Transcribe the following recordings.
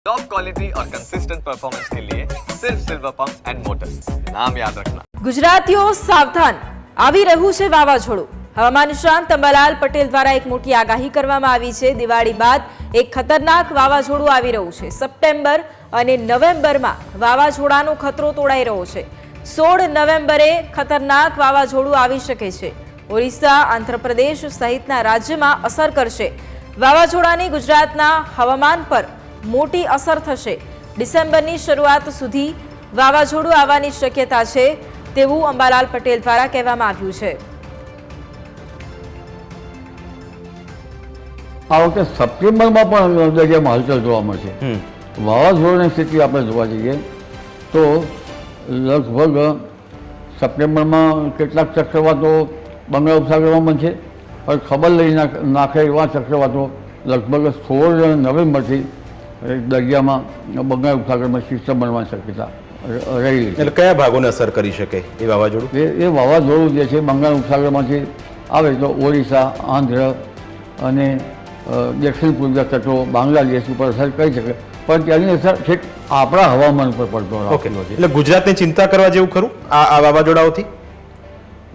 Top quality और consistent performance के लिए सिर्फ सिल्वर पंप्स एंड मोटर्स, नाम याद रखना। ગુજરાતીઓ સાવધાન, આવી રહ્યું છે વાવાઝોડું। હવામાન નિષ્ણાંત અંબાલાલ પટેલ દ્વારા એક મોટી આગાહી કરવામાં આવી છે। દિવાળી બાદ એક ખતરનાક વાવાઝોડું આવી રહ્યું છે। સપ્ટેમ્બર અને નવેમ્બરમાં વાવાઝોડાનો ખતરો તોડાઈ રહ્યો છે। 16 નવેમ્બરે ખતરનાક વાવાઝોડું આવી શકે છે। ઓરિસ્સા, આંધ્રપ્રદેશ સહિતના રાજ્યમાં અસર કરશે। વાવાઝોડાની ગુજરાતના હવામાન પર મોટી અસર થશે। ડિસેમ્બરની શરૂઆત સુધી વાવાઝોડું આવવાની શક્યતા છે તેવું અંબાલાલ પટેલ દ્વારા કહેવામાં આવ્યું છે। આ વખતે સપ્ટેમ્બરમાં પણ દરિયામાં હલચલ જોવા મળશે। વાવાઝોડાની સ્થિતિ આપણે જોવા જઈએ તો લગભગ સપ્ટેમ્બરમાં કેટલાક ચક્રવાતો બંગાળ ઉપસાગરમાં બનશે, પણ ખબર લઈ નાખે એવા ચક્રવાતો લગભગ 16 નવેમ્બરથી દરિયામાં બંગાળ ઉપસાગરમાં સિસ્ટમ બનવાની શક્યતા રહેલી છે। એટલે કયા ભાગોને અસર કરી શકે એ વાવાઝોડું? એ વાવાઝોડું જે છે બંગાળ ઉપસાગરમાંથી આવે તો ઓરિસ્સા, આંધ્ર અને દક્ષિણ પૂર્વીય તટો બાંગ્લાદેશ ઉપર અસર કરી શકે, પણ તેની અસર છેક આપણા હવામાન પર પડતો ઓકે, એટલે ગુજરાતની ચિંતા કરવા જેવું ખરું આ વાવાઝોડાઓથી?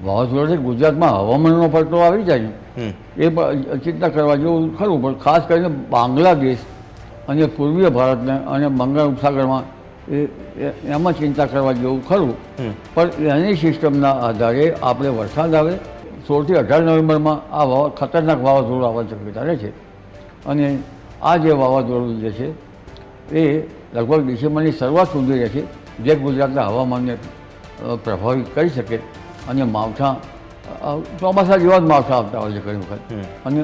વાવાઝોડાથી ગુજરાતમાં હવામાનનો પડતો આવી જાય ને એ પણ ચિંતા કરવા જેવું ખરું, પણ ખાસ કરીને બાંગ્લાદેશ અને પૂર્વીય ભારતને અને બંગાળ ઉપસાગરમાં એમાં ચિંતા કરવા જેવું ખરું, પણ એની સિસ્ટમના આધારે આપણે વરસાદ આવે 16 થી 18 નવેમ્બરમાં આ ખતરનાક વાવાઝોડું આવવાની શક્યતા રહે છે। અને આ જે વાવાઝોડું જે છે એ લગભગ ડિસેમ્બરની શરૂઆત સુધી રહેશે, જે ગુજરાતના હવામાનને પ્રભાવિત કરી શકે અને માવઠા ચોમાસા જેવા જ માવઠા આવતા હોય છે ઘણી વખત। અને